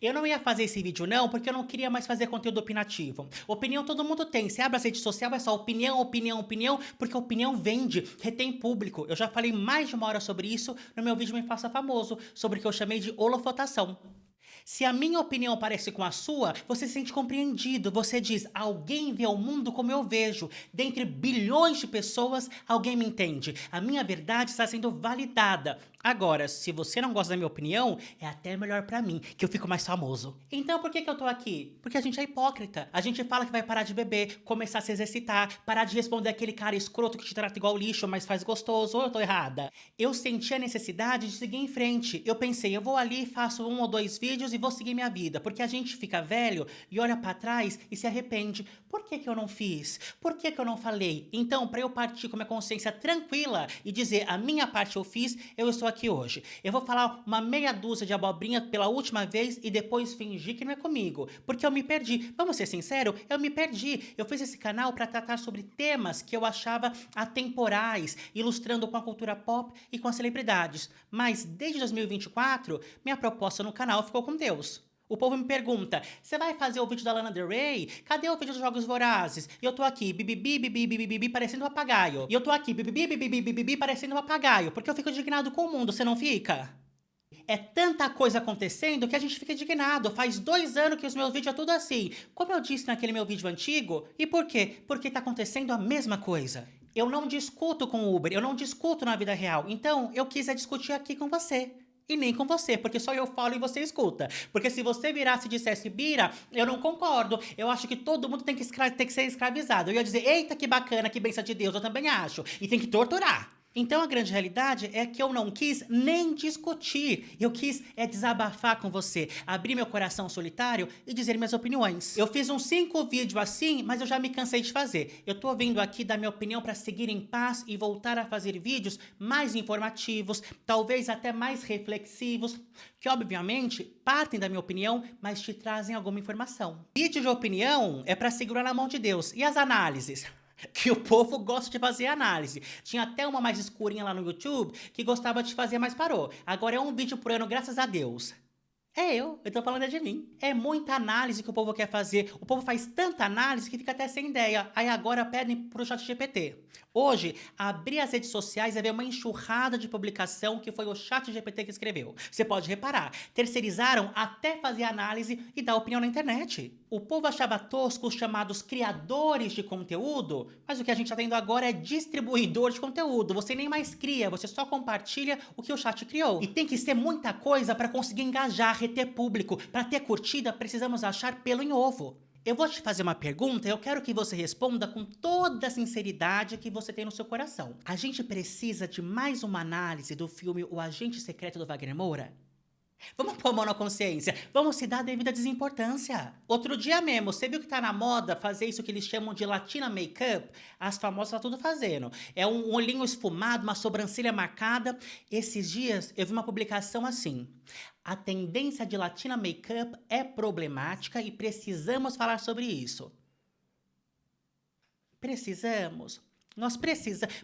Eu não ia fazer esse vídeo não, porque eu não queria mais fazer conteúdo opinativo. Opinião todo mundo tem, você abre a rede social, é só opinião, opinião, opinião, porque opinião vende, retém público. Eu já falei mais de 1 hora sobre isso no meu vídeo Me Faça Famoso, sobre o que eu chamei de holofotação. Se a minha opinião parece com a sua, você se sente compreendido. Você diz, alguém vê o mundo como eu vejo. Dentre bilhões de pessoas, alguém me entende. A minha verdade está sendo validada. Agora, se você não gosta da minha opinião, é até melhor pra mim, que eu fico mais famoso. Então por que eu tô aqui? Porque a gente é hipócrita. A gente fala que vai parar de beber, começar a se exercitar, parar de responder aquele cara escroto que te trata igual lixo, mas faz gostoso, ou eu tô errada? Eu senti a necessidade de seguir em frente. Eu pensei, eu vou ali, faço 1 ou 2 vídeos e vou seguir minha vida. Porque a gente fica velho e olha pra trás e se arrepende. Por que eu não fiz? Por que eu não falei? Então, pra eu partir com minha consciência tranquila e dizer a minha parte eu fiz, eu estou aqui hoje. Eu vou falar uma meia dúzia de abobrinha pela última vez e depois fingir que não é comigo. Porque eu me perdi. Vamos ser sinceros? Eu me perdi. Eu fiz esse canal pra tratar sobre temas que eu achava atemporais, ilustrando com a cultura pop e com as celebridades. Mas desde 2024, minha proposta no canal ficou com Deus. O povo me pergunta, você vai fazer o vídeo da Lana Del Rey? Cadê o vídeo dos Jogos Vorazes? E eu tô aqui, bibibi, bibibi, bibibi, parecendo um papagaio. E eu tô aqui, bibibi, bibibi, bibibi, parecendo um papagaio. Porque eu fico indignado com o mundo, você não fica? É tanta coisa acontecendo que a gente fica indignado. Faz 2 anos que os meus vídeos é tudo assim. Como eu disse naquele meu vídeo antigo. E por quê? Porque tá acontecendo a mesma coisa. Eu não discuto com o Uber, eu não discuto na vida real. Então, eu quis discutir aqui com você. E nem com você, porque só eu falo e você escuta. Porque se você virasse e dissesse, Bira, eu não concordo, eu acho que todo mundo tem que ser escravizado. Eu ia dizer, eita que bacana, que bênção de Deus, eu também acho. E tem que torturar. Então a grande realidade é que eu não quis nem discutir. Eu quis desabafar com você, abrir meu coração solitário e dizer minhas opiniões. Eu fiz uns 5 vídeos assim, mas eu já me cansei de fazer. Eu tô vindo aqui dar minha opinião para seguir em paz e voltar a fazer vídeos mais informativos, talvez até mais reflexivos, que obviamente partem da minha opinião, mas te trazem alguma informação. Vídeo de opinião é para segurar na mão de Deus. E as análises? Que o povo gosta de fazer análise. Tinha até uma mais escurinha lá no YouTube que gostava de fazer, mas parou. Agora é um vídeo por ano, graças a Deus. Eu tô falando de mim. É muita análise que o povo quer fazer. O povo faz tanta análise que fica até sem ideia. Aí agora pedem pro ChatGPT. Hoje, abrir as redes sociais é ver uma enxurrada de publicação que foi o ChatGPT que escreveu. Você pode reparar, terceirizaram até fazer análise e dar opinião na internet. O povo achava tosco os chamados criadores de conteúdo, mas o que a gente tá tendo agora é distribuidor de conteúdo. Você nem mais cria, você só compartilha o que o chat criou. E tem que ser muita coisa para conseguir engajar, reter público. Para ter curtida, precisamos achar pelo em ovo. Eu vou te fazer uma pergunta e eu quero que você responda com toda a sinceridade que você tem no seu coração. A gente precisa de mais uma análise do filme O Agente Secreto do Wagner Moura? Vamos pôr a mão na consciência, vamos se dar a devida desimportância. Outro dia mesmo, você viu que tá na moda fazer isso que eles chamam de Latina Makeup? As famosas tá tudo fazendo. É um olhinho esfumado, uma sobrancelha marcada. Esses dias eu vi uma publicação assim. A tendência de Latina Makeup é problemática e precisamos falar sobre isso. Precisamos? Nós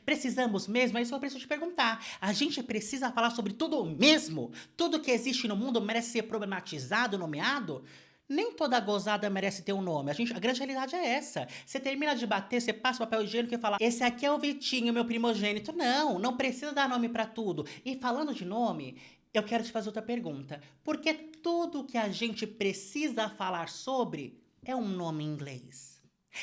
precisamos mesmo? É isso que eu preciso te perguntar. A gente precisa falar sobre tudo mesmo? Tudo que existe no mundo merece ser problematizado, nomeado? Nem toda gozada merece ter um nome. A grande realidade é essa. Você termina de bater, você passa o papel higiênico e fala, esse aqui é o Vitinho, meu primogênito. Não, não precisa dar nome pra tudo. E falando de nome, eu quero te fazer outra pergunta. Por que tudo que a gente precisa falar sobre é um nome em inglês?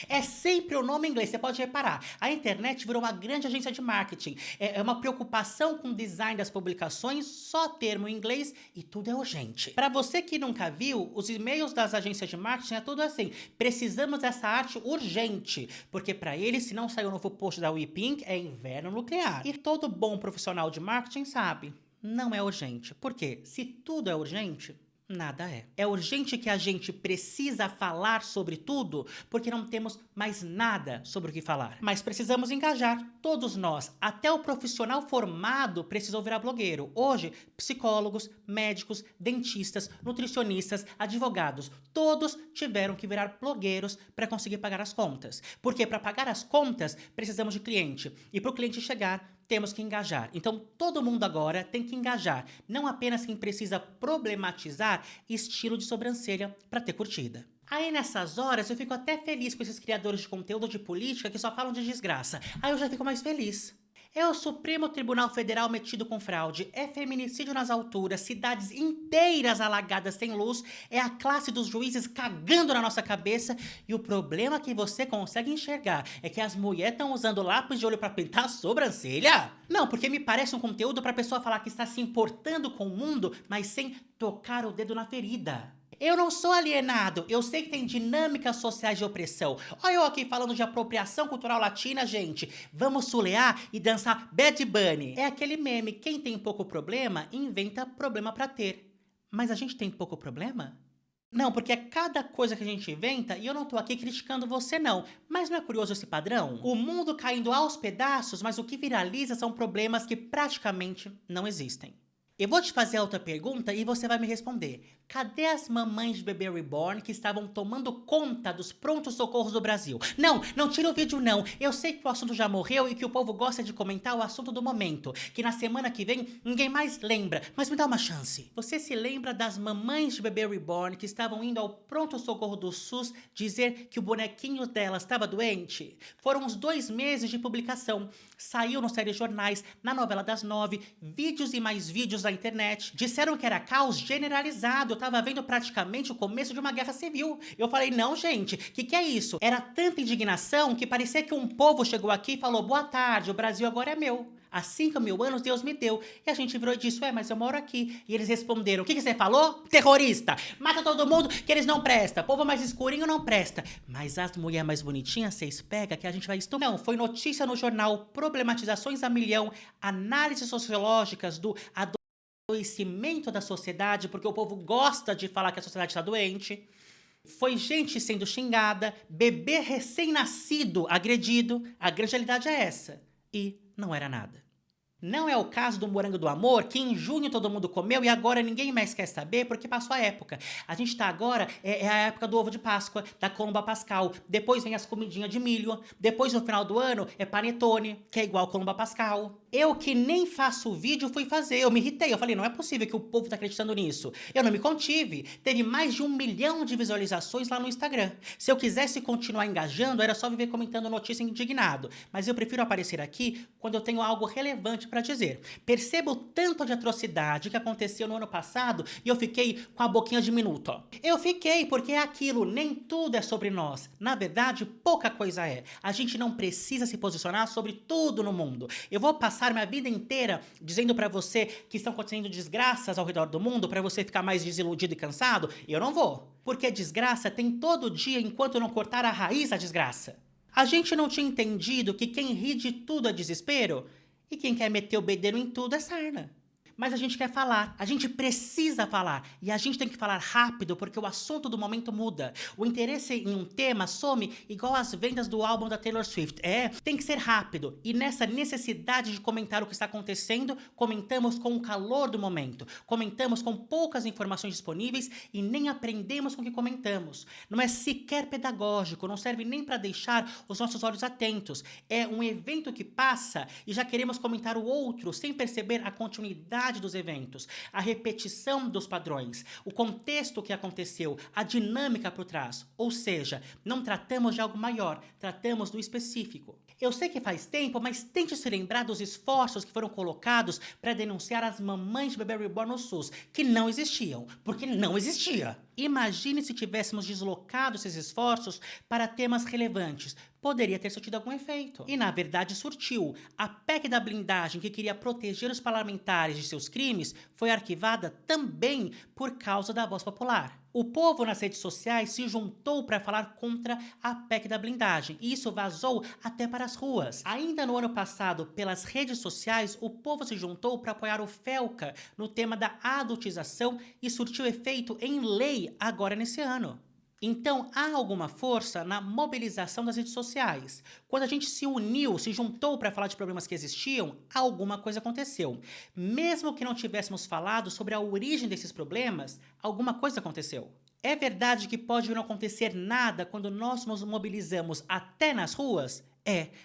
É sempre o nome em inglês, você pode reparar. A internet virou uma grande agência de marketing. É uma preocupação com o design das publicações, só termo em inglês e tudo é urgente. Para você que nunca viu, os e-mails das agências de marketing é tudo assim. Precisamos dessa arte urgente, porque para eles, se não sair o novo post da WePink, é inverno nuclear. E todo bom profissional de marketing sabe, não é urgente. Por quê? Se tudo é urgente, nada é. É urgente que a gente precisa falar sobre tudo, porque não temos mais nada sobre o que falar. Mas precisamos engajar, todos nós. Até o profissional formado precisou virar blogueiro. Hoje, psicólogos, médicos, dentistas, nutricionistas, advogados, todos tiveram que virar blogueiros para conseguir pagar as contas. Porque para pagar as contas, precisamos de cliente. E para o cliente chegar, temos que engajar. Então, todo mundo agora tem que engajar. Não apenas quem precisa problematizar estilo de sobrancelha para ter curtida. Aí nessas horas eu fico até feliz com esses criadores de conteúdo de política que só falam de desgraça. Aí eu já fico mais feliz. É o Supremo Tribunal Federal metido com fraude, é feminicídio nas alturas, cidades inteiras alagadas sem luz, é a classe dos juízes cagando na nossa cabeça e o problema que você consegue enxergar é que as mulheres estão usando lápis de olho pra pintar a sobrancelha? Não, porque me parece um conteúdo pra pessoa falar que está se importando com o mundo, mas sem tocar o dedo na ferida. Eu não sou alienado, eu sei que tem dinâmicas sociais de opressão. Olha eu aqui falando de apropriação cultural latina, gente. Vamos sulear e dançar Bad Bunny. É aquele meme, quem tem pouco problema, inventa problema pra ter. Mas a gente tem pouco problema? Não, porque é cada coisa que a gente inventa e eu não tô aqui criticando você não. Mas não é curioso esse padrão? O mundo caindo aos pedaços, mas o que viraliza são problemas que praticamente não existem. Eu vou te fazer outra pergunta e você vai me responder. Cadê as mamães de bebê reborn que estavam tomando conta dos prontos-socorros do Brasil? Não, não tira o vídeo não. Eu sei que o assunto já morreu e que o povo gosta de comentar o assunto do momento. Que na semana que vem ninguém mais lembra. Mas me dá uma chance. Você se lembra das mamães de bebê reborn que estavam indo ao pronto-socorro do SUS dizer que o bonequinho delas estava doente? Foram uns 2 meses de publicação. Saiu nos telejornais, na novela das 9, vídeos e mais vídeos na internet. Disseram que era caos generalizado. Eu tava vendo praticamente o começo de uma guerra civil. Eu falei, não, gente, que é isso? Era tanta indignação que parecia que um povo chegou aqui e falou, boa tarde, o Brasil agora é meu. Há 5.000 anos Deus me deu. E a gente virou e disse, mas eu moro aqui. E eles responderam, o que você falou? Terrorista! Mata todo mundo que eles não prestam. Povo mais escurinho não presta. Mas as mulheres mais bonitinhas, vocês pegam que a gente vai estudar. Não, foi notícia no jornal, problematizações a milhão, análises sociológicas do adoecimento da sociedade, porque o povo gosta de falar que a sociedade está doente. Foi gente sendo xingada, bebê recém-nascido agredido. A grande realidade é essa. E não era nada. Não é o caso do morango do amor, que em junho todo mundo comeu e agora ninguém mais quer saber porque passou a época. A gente tá agora, é a época do ovo de Páscoa, da Colomba Pascal, depois vem as comidinhas de milho, depois no final do ano é panetone, que é igual Colomba Pascal. Eu que nem faço vídeo fui fazer, eu me irritei, eu falei, não é possível que o povo tá acreditando nisso. Eu não me contive, teve mais de 1 milhão de visualizações lá no Instagram. Se eu quisesse continuar engajando, era só viver comentando notícia indignado, mas eu prefiro aparecer aqui quando eu tenho algo relevante para dizer. Percebo o tanto de atrocidade que aconteceu no ano passado e eu fiquei com a boquinha diminuta. Ó. Eu fiquei porque é aquilo, nem tudo é sobre nós. Na verdade, pouca coisa é. A gente não precisa se posicionar sobre tudo no mundo. Eu vou passar minha vida inteira dizendo para você que estão acontecendo desgraças ao redor do mundo para você ficar mais desiludido e cansado? Eu não vou. Porque desgraça tem todo dia enquanto não cortar a raiz da desgraça. A gente não tinha entendido que quem ri de tudo é desespero? E quem quer meter o bedelho em tudo é sarna. Mas a gente quer falar, a gente precisa falar. E a gente tem que falar rápido porque o assunto do momento muda. O interesse em um tema some igual as vendas do álbum da Taylor Swift. Tem que ser rápido. E nessa necessidade de comentar o que está acontecendo, comentamos com o calor do momento. Comentamos com poucas informações disponíveis e nem aprendemos com o que comentamos. Não é sequer pedagógico, não serve nem para deixar os nossos olhos atentos. É um evento que passa e já queremos comentar o outro sem perceber a continuidade dos eventos, a repetição dos padrões, o contexto que aconteceu, a dinâmica por trás. Ou seja, não tratamos de algo maior, tratamos do específico. Eu sei que faz tempo, mas tente se lembrar dos esforços que foram colocados para denunciar as mamães de bebê reborn no SUS, que não existiam, porque não existia. Imagine se tivéssemos deslocado esses esforços para temas relevantes. Poderia ter surtido algum efeito. E na verdade surtiu. A PEC da blindagem que queria proteger os parlamentares de seus crimes foi arquivada também por causa da voz popular. O povo nas redes sociais se juntou para falar contra a PEC da blindagem e isso vazou até para as ruas. Ainda no ano passado, pelas redes sociais, o povo se juntou para apoiar o Felca no tema da adultização e surtiu efeito em lei agora nesse ano. Então, há alguma força na mobilização das redes sociais. Quando a gente se uniu, se juntou para falar de problemas que existiam, alguma coisa aconteceu. Mesmo que não tivéssemos falado sobre a origem desses problemas, alguma coisa aconteceu. É verdade que pode não acontecer nada quando nós nos mobilizamos até nas ruas?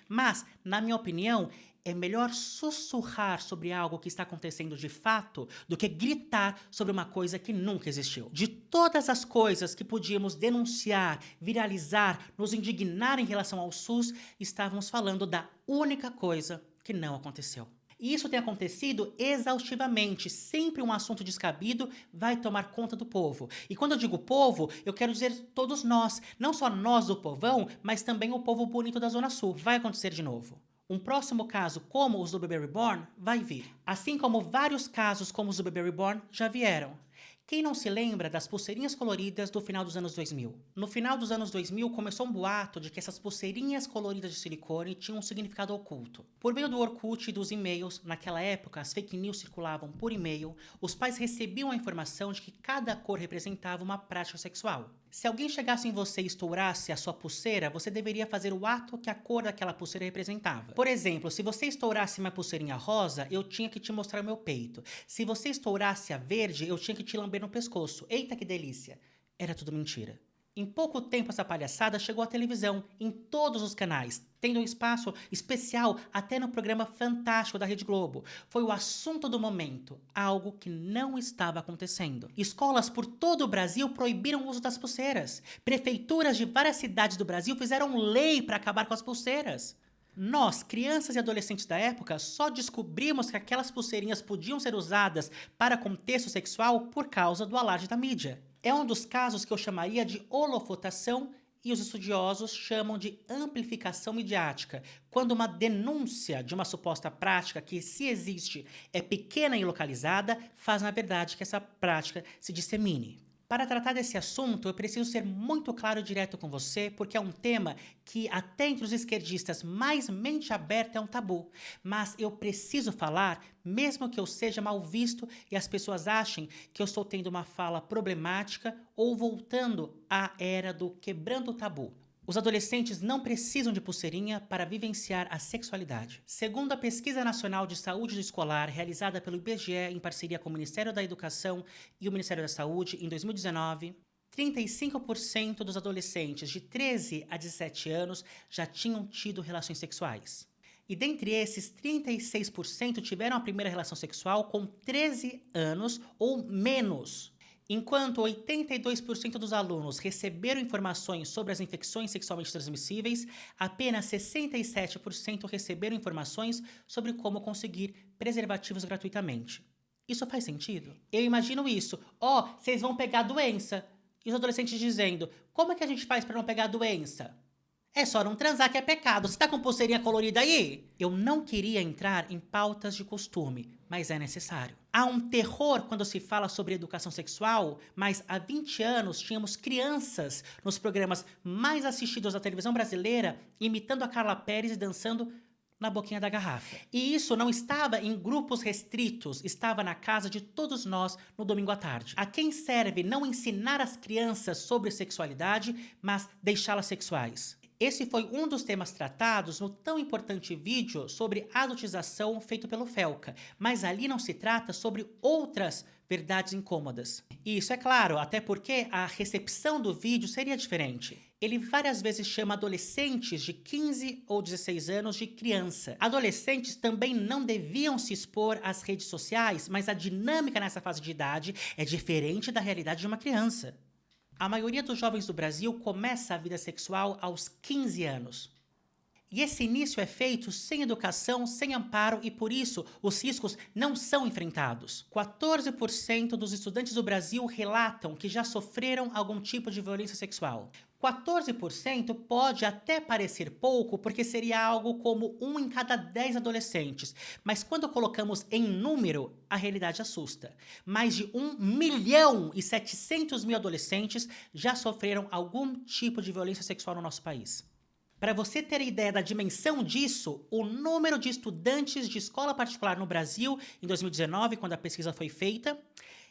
Mas, na minha opinião, É melhor sussurrar sobre algo que está acontecendo de fato do que gritar sobre uma coisa que nunca existiu. De todas as coisas que podíamos denunciar, viralizar, nos indignar em relação ao SUS, estávamos falando da única coisa que não aconteceu. E isso tem acontecido exaustivamente, sempre um assunto descabido vai tomar conta do povo. E quando eu digo povo, eu quero dizer todos nós, não só nós do povão, mas também o povo bonito da Zona Sul. Vai acontecer de novo. Um próximo caso como os do bebê reborn vai vir, assim como vários casos como os do bebê reborn já vieram. Quem não se lembra das pulseirinhas coloridas do final dos anos 2000? No final dos anos 2000 começou um boato de que essas pulseirinhas coloridas de silicone tinham um significado oculto. Por meio do Orkut e dos e-mails, naquela época as fake news circulavam por e-mail, os pais recebiam a informação de que cada cor representava uma prática sexual. Se alguém chegasse em você e estourasse a sua pulseira, você deveria fazer o ato que a cor daquela pulseira representava. Por exemplo, se você estourasse uma pulseirinha rosa, eu tinha que te mostrar o meu peito. Se você estourasse a verde, eu tinha que te lamber no pescoço. Eita, que delícia! Era tudo mentira. Em pouco tempo essa palhaçada chegou à televisão, em todos os canais, tendo um espaço especial até no programa Fantástico da Rede Globo. Foi o assunto do momento, algo que não estava acontecendo. Escolas por todo o Brasil proibiram o uso das pulseiras. Prefeituras de várias cidades do Brasil fizeram lei para acabar com as pulseiras. Nós, crianças e adolescentes da época, só descobrimos que aquelas pulseirinhas podiam ser usadas para contexto sexual por causa do alarde da mídia. É um dos casos que eu chamaria de holofotação e os estudiosos chamam de amplificação midiática, quando uma denúncia de uma suposta prática que, se existe, é pequena e localizada, faz na verdade que essa prática se dissemine. Para tratar desse assunto, eu preciso ser muito claro e direto com você, porque é um tema que até entre os esquerdistas mais mente aberta é um tabu. Mas eu preciso falar, mesmo que eu seja mal visto e as pessoas achem que eu estou tendo uma fala problemática ou voltando à era do quebrando o tabu. Os adolescentes não precisam de pulseirinha para vivenciar a sexualidade. Segundo a Pesquisa Nacional de Saúde Escolar, realizada pelo IBGE em parceria com o Ministério da Educação e o Ministério da Saúde, em 2019, 35% dos adolescentes de 13 a 17 anos já tinham tido relações sexuais. E dentre esses, 36% tiveram a primeira relação sexual com 13 anos ou menos. Enquanto 82% dos alunos receberam informações sobre as infecções sexualmente transmissíveis, apenas 67% receberam informações sobre como conseguir preservativos gratuitamente. Isso faz sentido? Eu imagino isso. Vocês vão pegar a doença. E os adolescentes dizendo, como é que a gente faz para não pegar a doença? É só não transar que é pecado. Você tá com pulseirinha colorida aí? Eu não queria entrar em pautas de costume, mas é necessário. Há um terror quando se fala sobre educação sexual, mas há 20 anos tínhamos crianças nos programas mais assistidos da televisão brasileira imitando a Carla Pérez e dançando na boquinha da garrafa. E isso não estava em grupos restritos, estava na casa de todos nós no domingo à tarde. A quem serve não ensinar as crianças sobre sexualidade, mas deixá-las sexuais? Esse foi um dos temas tratados no tão importante vídeo sobre adultização feito pelo Felca, mas ali não se trata sobre outras verdades incômodas. E isso é claro, até porque a recepção do vídeo seria diferente. Ele várias vezes chama adolescentes de 15 ou 16 anos de criança. Adolescentes também não deviam se expor às redes sociais, mas a dinâmica nessa fase de idade é diferente da realidade de uma criança. A maioria dos jovens do Brasil começa a vida sexual aos 15 anos. E esse início é feito sem educação, sem amparo e por isso os riscos não são enfrentados. 14% dos estudantes do Brasil relatam que já sofreram algum tipo de violência sexual. 14% pode até parecer pouco porque seria algo como 1 em cada 10 adolescentes, mas quando colocamos em número, a realidade assusta. Mais de 1.700.000 adolescentes já sofreram algum tipo de violência sexual no nosso país. Para você ter ideia da dimensão disso, o número de estudantes de escola particular no Brasil em 2019, quando a pesquisa foi feita,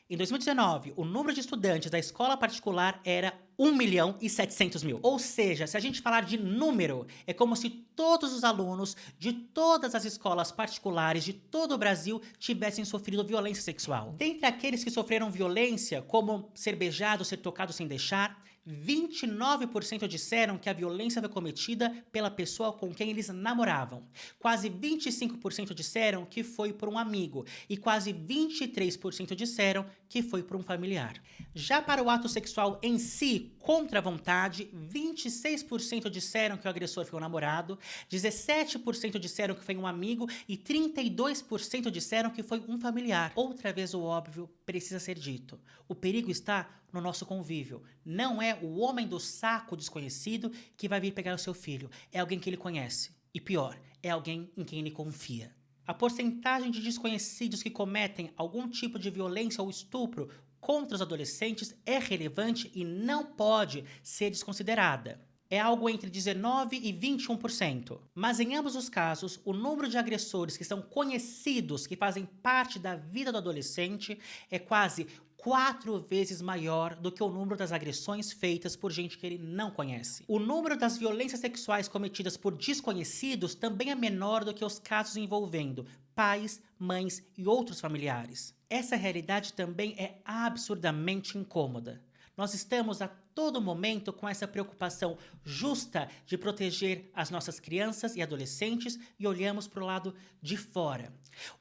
em 2019, o número de estudantes da escola particular era 1.700.000. Ou seja, se a gente falar de número, é como se todos os alunos de todas as escolas particulares de todo o Brasil tivessem sofrido violência sexual. Dentre aqueles que sofreram violência, como ser beijado, ser tocado sem deixar, 29% disseram que a violência foi cometida pela pessoa com quem eles namoravam. Quase 25% disseram que foi por um amigo e quase 23% disseram que foi por um familiar. Já para o ato sexual em si, contra a vontade, 26% disseram que o agressor foi um namorado, 17% disseram que foi um amigo e 32% disseram que foi um familiar. Outra vez o óbvio precisa ser dito. O perigo está no nosso convívio. Não é o homem do saco desconhecido que vai vir pegar o seu filho. É alguém que ele conhece. E pior, é alguém em quem ele confia. A porcentagem de desconhecidos que cometem algum tipo de violência ou estupro contra os adolescentes é relevante e não pode ser desconsiderada. É algo entre 19% e 21%. Mas em ambos os casos, o número de agressores que são conhecidos, que fazem parte da vida do adolescente, é quase 4 vezes maior do que o número das agressões feitas por gente que ele não conhece. O número das violências sexuais cometidas por desconhecidos também é menor do que os casos envolvendo pais, mães e outros familiares. Essa realidade também é absurdamente incômoda. Nós estamos a todo momento com essa preocupação justa de proteger as nossas crianças e adolescentes e olhamos para o lado de fora.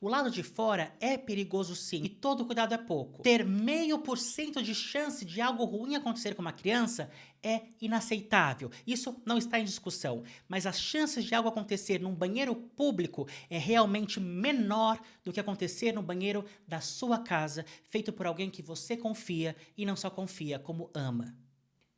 O lado de fora é perigoso sim, e todo cuidado é pouco. Ter 0,5% de chance de algo ruim acontecer com uma criança é inaceitável. Isso não está em discussão, mas as chances de algo acontecer num banheiro público é realmente menor do que acontecer no banheiro da sua casa, feito por alguém que você confia e não só confia, como ama.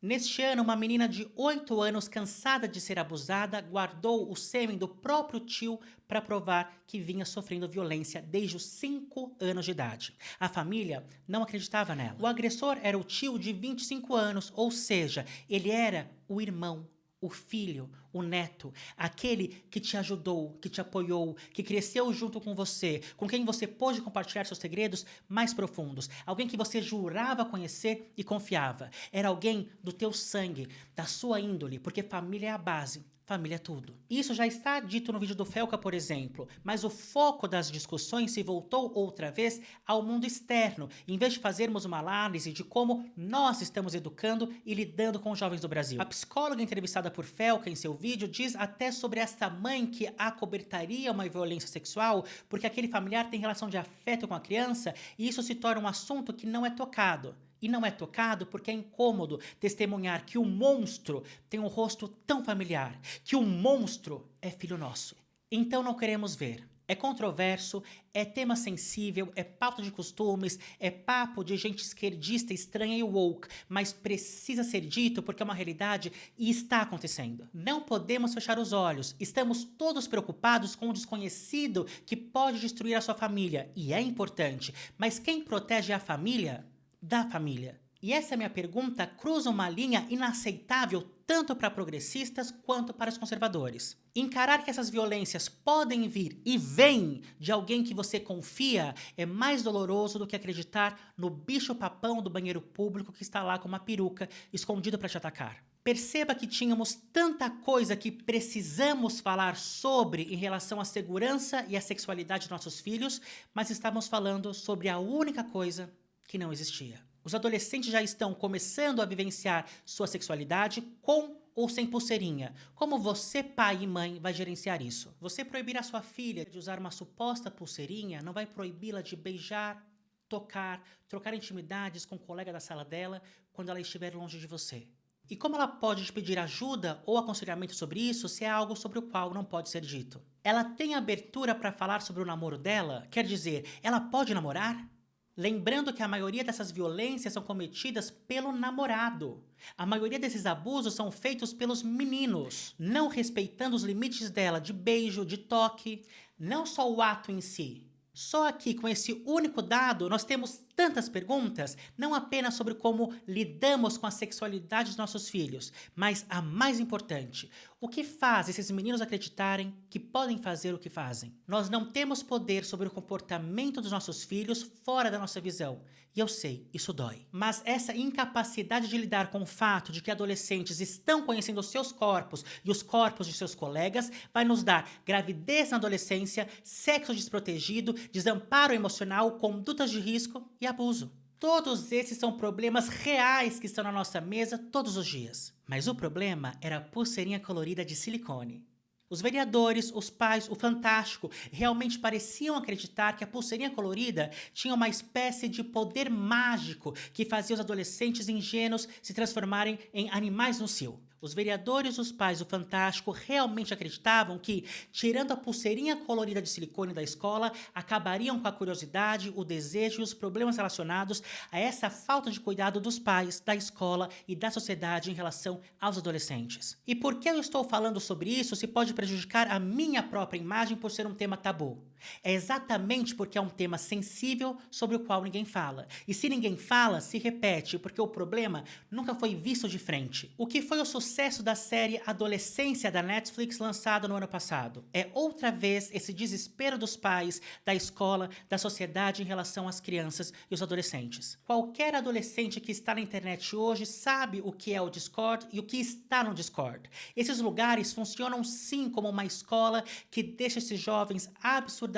Neste ano, uma menina de 8 anos, cansada de ser abusada, guardou o sêmen do próprio tio para provar que vinha sofrendo violência desde os 5 anos de idade. A família não acreditava nela. O agressor era o tio de 25 anos, ou seja, ele era o irmão, o filho, o neto, aquele que te ajudou, que te apoiou, que cresceu junto com você, com quem você pôde compartilhar seus segredos mais profundos, alguém que você jurava conhecer e confiava. Era alguém do teu sangue, da sua índole, porque família é a base. Família é tudo. Isso já está dito no vídeo do Felca, por exemplo, mas o foco das discussões se voltou outra vez ao mundo externo, em vez de fazermos uma análise de como nós estamos educando e lidando com os jovens do Brasil. A psicóloga entrevistada por Felca em seu vídeo diz até sobre esta mãe que acobertaria uma violência sexual porque aquele familiar tem relação de afeto com a criança e isso se torna um assunto que não é tocado. E não é tocado porque é incômodo testemunhar que o monstro tem um rosto tão familiar, que o monstro é filho nosso. Então não queremos ver. É controverso, é tema sensível, é pauta de costumes, é papo de gente esquerdista, estranha e woke, mas precisa ser dito porque é uma realidade e está acontecendo. Não podemos fechar os olhos, estamos todos preocupados com o desconhecido que pode destruir a sua família, e é importante, mas quem protege a família da família. E essa minha pergunta cruza uma linha inaceitável tanto para progressistas quanto para os conservadores. Encarar que essas violências podem vir e vêm de alguém que você confia é mais doloroso do que acreditar no bicho-papão do banheiro público que está lá com uma peruca escondido para te atacar. Perceba que tínhamos tanta coisa que precisamos falar sobre em relação à segurança e à sexualidade dos nossos filhos, mas estávamos falando sobre a única coisa que não existia. Os adolescentes já estão começando a vivenciar sua sexualidade com ou sem pulseirinha. Como você, pai e mãe, vai gerenciar isso? Você proibir a sua filha de usar uma suposta pulseirinha não vai proibi-la de beijar, tocar, trocar intimidades com o colega da sala dela quando ela estiver longe de você. E como ela pode te pedir ajuda ou aconselhamento sobre isso se é algo sobre o qual não pode ser dito? Ela tem abertura para falar sobre o namoro dela? Quer dizer, ela pode namorar? Lembrando que a maioria dessas violências são cometidas pelo namorado. A maioria desses abusos são feitos pelos meninos, não respeitando os limites dela de beijo, de toque, não só o ato em si. Só aqui, com esse único dado, nós temos tantas perguntas, não apenas sobre como lidamos com a sexualidade dos nossos filhos, mas a mais importante, o que faz esses meninos acreditarem que podem fazer o que fazem? Nós não temos poder sobre o comportamento dos nossos filhos fora da nossa visão. E eu sei, isso dói. Mas essa incapacidade de lidar com o fato de que adolescentes estão conhecendo os seus corpos e os corpos de seus colegas vai nos dar gravidez na adolescência, sexo desprotegido, desamparo emocional, condutas de risco e abuso. Todos esses são problemas reais que estão na nossa mesa todos os dias. Mas o problema era a pulseirinha colorida de silicone. Os vereadores, os pais, o Fantástico realmente pareciam acreditar que a pulseirinha colorida tinha uma espécie de poder mágico que fazia os adolescentes ingênuos se transformarem em animais no cio. Os vereadores, os pais, o Fantástico realmente acreditavam que, tirando a pulseirinha colorida de silicone da escola, acabariam com a curiosidade, o desejo e os problemas relacionados a essa falta de cuidado dos pais, da escola e da sociedade em relação aos adolescentes. E por que eu estou falando sobre isso se pode prejudicar a minha própria imagem por ser um tema tabu? É exatamente porque é um tema sensível sobre o qual ninguém fala. E se ninguém fala, se repete, porque o problema nunca foi visto de frente. O que foi o sucesso da série Adolescência da Netflix lançada no ano passado? É outra vez esse desespero dos pais, da escola, da sociedade em relação às crianças e os adolescentes. Qualquer adolescente que está na internet hoje sabe o que é o Discord e o que está no Discord. Esses lugares funcionam sim como uma escola que deixa esses jovens absurdamente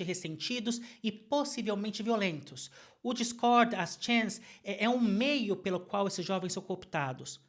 ressentidos e possivelmente violentos. O Discord, as chans, é um meio pelo qual esses jovens são cooptados.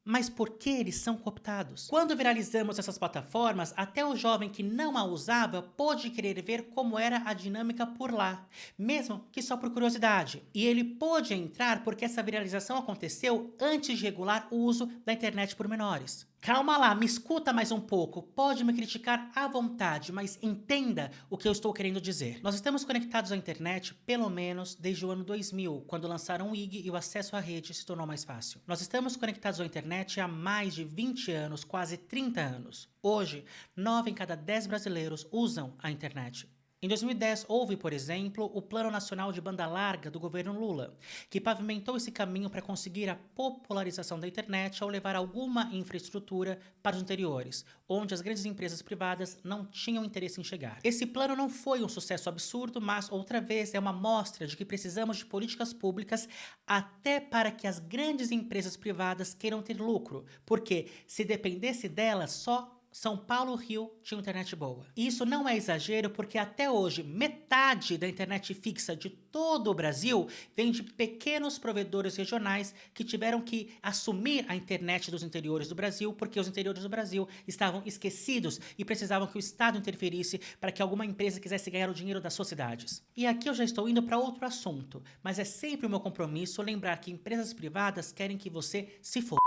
Mas por que eles são cooptados? Quando viralizamos essas plataformas, até o jovem que não a usava pôde querer ver como era a dinâmica por lá, mesmo que só por curiosidade. E ele pôde entrar porque essa viralização aconteceu antes de regular o uso da internet por menores. Calma lá, me escuta mais um pouco, pode me criticar à vontade, mas entenda o que eu estou querendo dizer. Nós estamos conectados à internet pelo menos desde o ano 2000, quando lançaram o IG e o acesso à rede se tornou mais fácil. Nós estamos conectados à internet há mais de 20 anos, quase 30 anos. Hoje, 9 em cada 10 brasileiros usam a internet. Em 2010, houve, por exemplo, o Plano Nacional de Banda Larga do governo Lula, que pavimentou esse caminho para conseguir a popularização da internet ao levar alguma infraestrutura para os interiores, onde as grandes empresas privadas não tinham interesse em chegar. Esse plano não foi um sucesso absurdo, mas, outra vez, é uma mostra de que precisamos de políticas públicas até para que as grandes empresas privadas queiram ter lucro, porque, se dependesse delas, só São Paulo e Rio tinham internet boa. E isso não é exagero porque até hoje metade da internet fixa de todo o Brasil vem de pequenos provedores regionais que tiveram que assumir a internet dos interiores do Brasil porque os interiores do Brasil estavam esquecidos e precisavam que o Estado interferisse para que alguma empresa quisesse ganhar o dinheiro das suas cidades. E aqui eu já estou indo para outro assunto, mas é sempre o meu compromisso lembrar que empresas privadas querem que você se foda.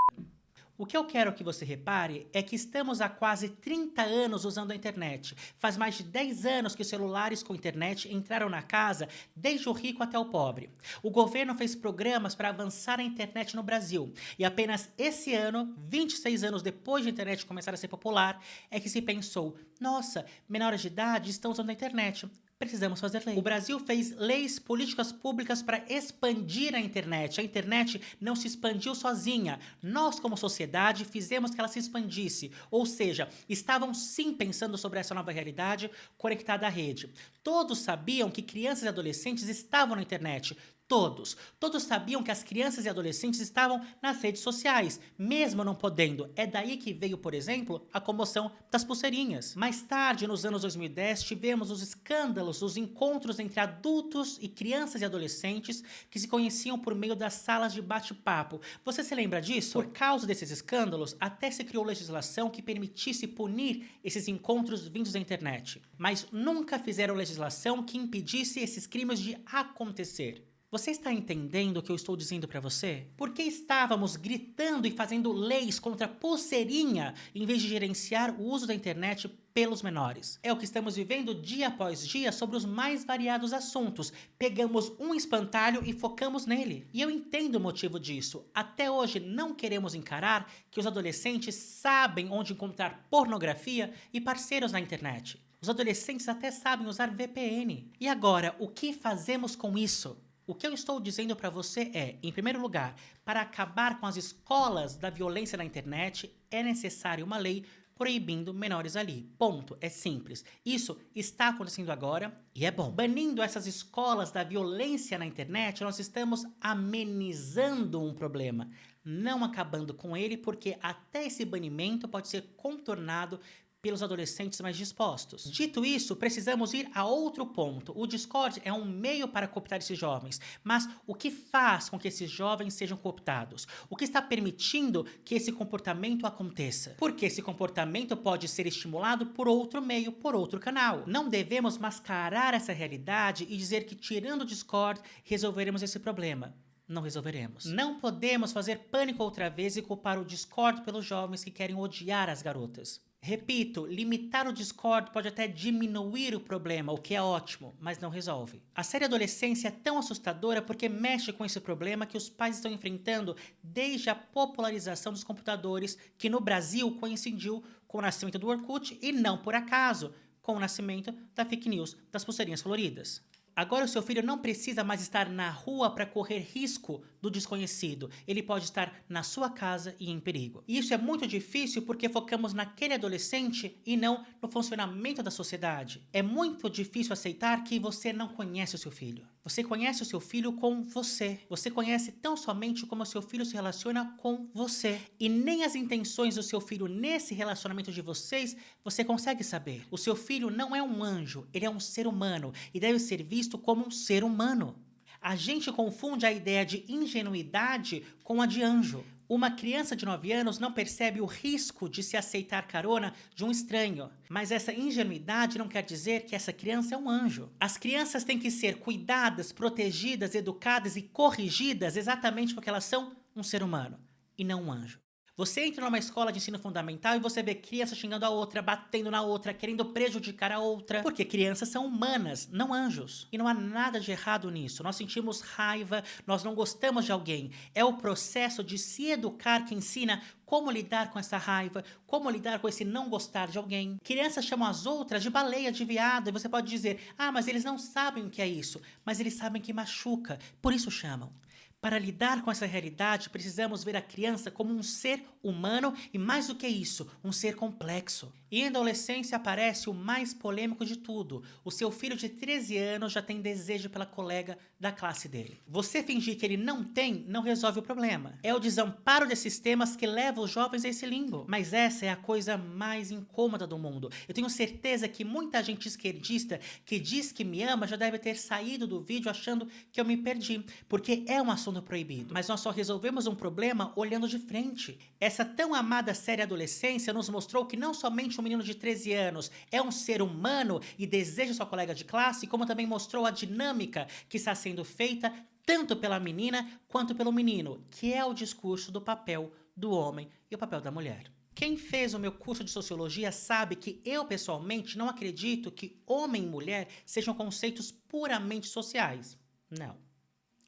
O que eu quero que você repare é que estamos há quase 30 anos usando a internet. Faz mais de 10 anos que os celulares com internet entraram na casa, desde o rico até o pobre. O governo fez programas para avançar a internet no Brasil. E apenas esse ano, 26 anos depois de a internet começar a ser popular, é que se pensou, nossa, menores de idade estão usando a internet. Precisamos fazer lei. O Brasil fez leis, políticas públicas para expandir a internet. A internet não se expandiu sozinha. Nós, como sociedade, fizemos que ela se expandisse. Ou seja, estavam sim pensando sobre essa nova realidade conectada à rede. Todos sabiam que crianças e adolescentes estavam na internet. Todos. Todos sabiam que as crianças e adolescentes estavam nas redes sociais, mesmo não podendo. É daí que veio, por exemplo, a comoção das pulseirinhas. Mais tarde, nos anos 2010, tivemos os escândalos, os encontros entre adultos e crianças e adolescentes que se conheciam por meio das salas de bate-papo. Você se lembra disso? Por causa desses escândalos, até se criou legislação que permitisse punir esses encontros vindos da internet. Mas nunca fizeram legislação que impedisse esses crimes de acontecer. Você está entendendo o que eu estou dizendo para você? Por que estávamos gritando e fazendo leis contra a pulseirinha em vez de gerenciar o uso da internet pelos menores? É o que estamos vivendo dia após dia sobre os mais variados assuntos. Pegamos um espantalho e focamos nele. E eu entendo o motivo disso. Até hoje não queremos encarar que os adolescentes sabem onde encontrar pornografia e parceiros na internet. Os adolescentes até sabem usar VPN. E agora, o que fazemos com isso? O que eu estou dizendo para você é, em primeiro lugar, para acabar com as escolas da violência na internet, é necessária uma lei proibindo menores ali. Ponto. É simples. Isso está acontecendo agora e é bom. Banindo essas escolas da violência na internet, nós estamos amenizando um problema, não acabando com ele, porque até esse banimento pode ser contornado pelos adolescentes mais dispostos. Dito isso, precisamos ir a outro ponto. O Discord é um meio para cooptar esses jovens, mas o que faz com que esses jovens sejam cooptados? O que está permitindo que esse comportamento aconteça? Porque esse comportamento pode ser estimulado por outro meio, por outro canal. Não devemos mascarar essa realidade e dizer que tirando o Discord resolveremos esse problema. Não resolveremos. Não podemos fazer pânico outra vez e culpar o Discord pelos jovens que querem odiar as garotas. Repito, limitar o Discord pode até diminuir o problema, o que é ótimo, mas não resolve. A série adolescência é tão assustadora porque mexe com esse problema que os pais estão enfrentando desde a popularização dos computadores, que no Brasil coincidiu com o nascimento do Orkut e não por acaso, com o nascimento da fake news das pulseirinhas coloridas. Agora o seu filho não precisa mais estar na rua para correr risco do desconhecido. Ele pode estar na sua casa e em perigo. E isso é muito difícil porque focamos naquele adolescente e não no funcionamento da sociedade. É muito difícil aceitar que você não conhece o seu filho. Você conhece o seu filho com você. Você conhece tão somente como o seu filho se relaciona com você. E nem as intenções do seu filho nesse relacionamento de vocês você consegue saber. O seu filho não é um anjo, ele é um ser humano e deve ser visto como um ser humano. A gente confunde a ideia de ingenuidade com a de anjo. Uma criança de 9 anos não percebe o risco de se aceitar carona de um estranho. Mas essa ingenuidade não quer dizer que essa criança é um anjo. As crianças têm que ser cuidadas, protegidas, educadas e corrigidas exatamente porque elas são um ser humano e não um anjo. Você entra numa escola de ensino fundamental e você vê criança xingando a outra, batendo na outra, querendo prejudicar a outra. Porque crianças são humanas, não anjos. E não há nada de errado nisso. Nós sentimos raiva, nós não gostamos de alguém. É o processo de se educar que ensina como lidar com essa raiva, como lidar com esse não gostar de alguém. Crianças chamam as outras de baleia, de viado, e você pode dizer, ah, mas eles não sabem o que é isso. Mas eles sabem que machuca, por isso chamam. Para lidar com essa realidade, precisamos ver a criança como um ser humano e, mais do que isso, um ser complexo. E em adolescência aparece o mais polêmico de tudo. O seu filho de 13 anos já tem desejo pela colega da classe dele. Você fingir que ele não tem, não resolve o problema. É o desamparo desses temas que leva os jovens a esse limbo. Mas essa é a coisa mais incômoda do mundo. Eu tenho certeza que muita gente esquerdista que diz que me ama já deve ter saído do vídeo achando que eu me perdi, porque é um assunto proibido. Mas nós só resolvemos um problema olhando de frente. Essa tão amada série Adolescência nos mostrou que não somente um menino de 13 anos é um ser humano e deseja sua colega de classe, como também mostrou a dinâmica que está sendo feita tanto pela menina quanto pelo menino, que é o discurso do papel do homem e o papel da mulher. Quem fez o meu curso de Sociologia sabe que eu, pessoalmente, não acredito que homem e mulher sejam conceitos puramente sociais. Não.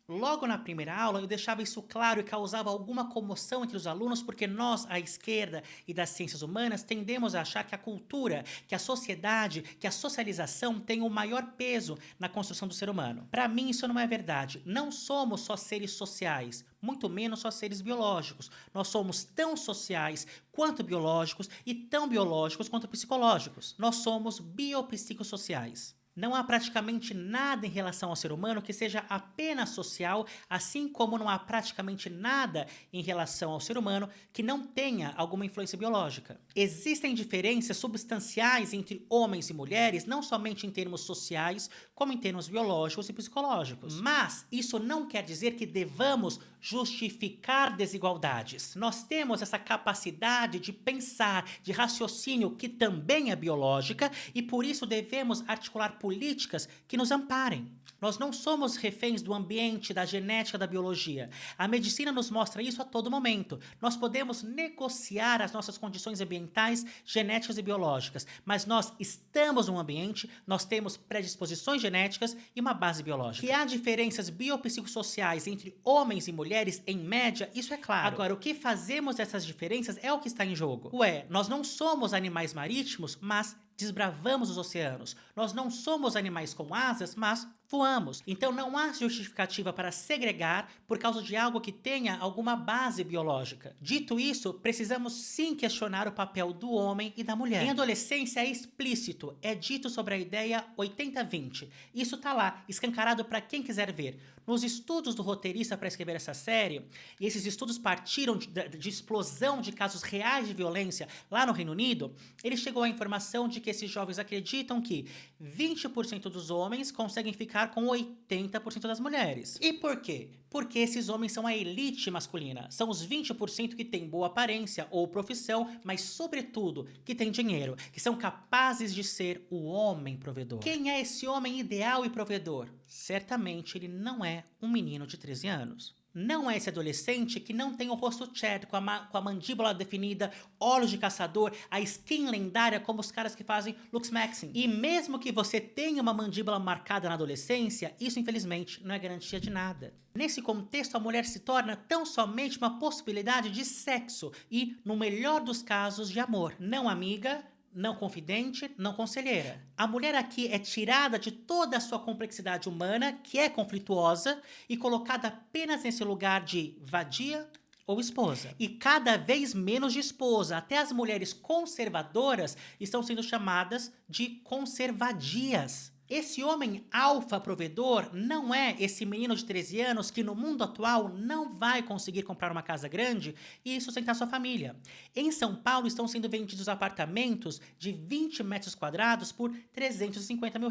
Logo na primeira aula eu deixava isso claro e causava alguma comoção entre os alunos porque nós, à esquerda e das ciências humanas, tendemos a achar que a cultura, que a sociedade, que a socialização tem o maior peso na construção do ser humano. Para mim isso não é verdade. Não somos só seres sociais, muito menos só seres biológicos. Nós somos tão sociais quanto biológicos e tão biológicos quanto psicológicos. Nós somos biopsicossociais. Não há praticamente nada em relação ao ser humano que seja apenas social, assim como não há praticamente nada em relação ao ser humano que não tenha alguma influência biológica. Existem diferenças substanciais entre homens e mulheres, não somente em termos sociais, como em termos biológicos e psicológicos. Mas isso não quer dizer que devamos justificar desigualdades. Nós temos essa capacidade de pensar, de raciocínio que também é biológica e por isso devemos articular políticas que nos amparem. Nós não somos reféns do ambiente, da genética, da biologia. A medicina nos mostra isso a todo momento. Nós podemos negociar as nossas condições ambientais, genéticas e biológicas, mas nós estamos num ambiente, nós temos predisposições genéticas e uma base biológica. Que há diferenças biopsicossociais entre homens e mulheres, em média, isso é claro. Agora, o que fazemos dessas diferenças é o que está em jogo. Nós não somos animais marítimos, mas desbravamos os oceanos. Nós não somos animais com asas, mas voamos. Então não há justificativa para segregar por causa de algo que tenha alguma base biológica. Dito isso, precisamos sim questionar o papel do homem e da mulher. Em adolescência é explícito, é dito sobre a ideia 80-20. Isso tá lá, escancarado para quem quiser ver. Nos estudos do roteirista para escrever essa série, e esses estudos partiram de explosão de casos reais de violência lá no Reino Unido, ele chegou à informação de que esses jovens acreditam que 20% dos homens conseguem ficar com 80% das mulheres. E por quê? Porque esses homens são a elite masculina. São os 20% que têm boa aparência ou profissão, mas sobretudo que têm dinheiro, que são capazes de ser o homem provedor. Quem é esse homem ideal e provedor? Certamente ele não é um menino de 13 anos. Não é esse adolescente que não tem o rosto Chad, com a mandíbula definida, olhos de caçador, a skin lendária como os caras que fazem Lux Maxim. E mesmo que você tenha uma mandíbula marcada na adolescência, isso infelizmente não é garantia de nada. Nesse contexto, a mulher se torna tão somente uma possibilidade de sexo e, no melhor dos casos, de amor. Não amiga, não confidente, não conselheira. A mulher aqui é tirada de toda a sua complexidade humana, que é conflituosa, e colocada apenas nesse lugar de vadia ou esposa. E cada vez menos de esposa. Até as mulheres conservadoras estão sendo chamadas de conservadias. Esse homem alfa provedor não é esse menino de 13 anos que no mundo atual não vai conseguir comprar uma casa grande e sustentar sua família. Em São Paulo estão sendo vendidos apartamentos de 20 metros quadrados por R$350 mil.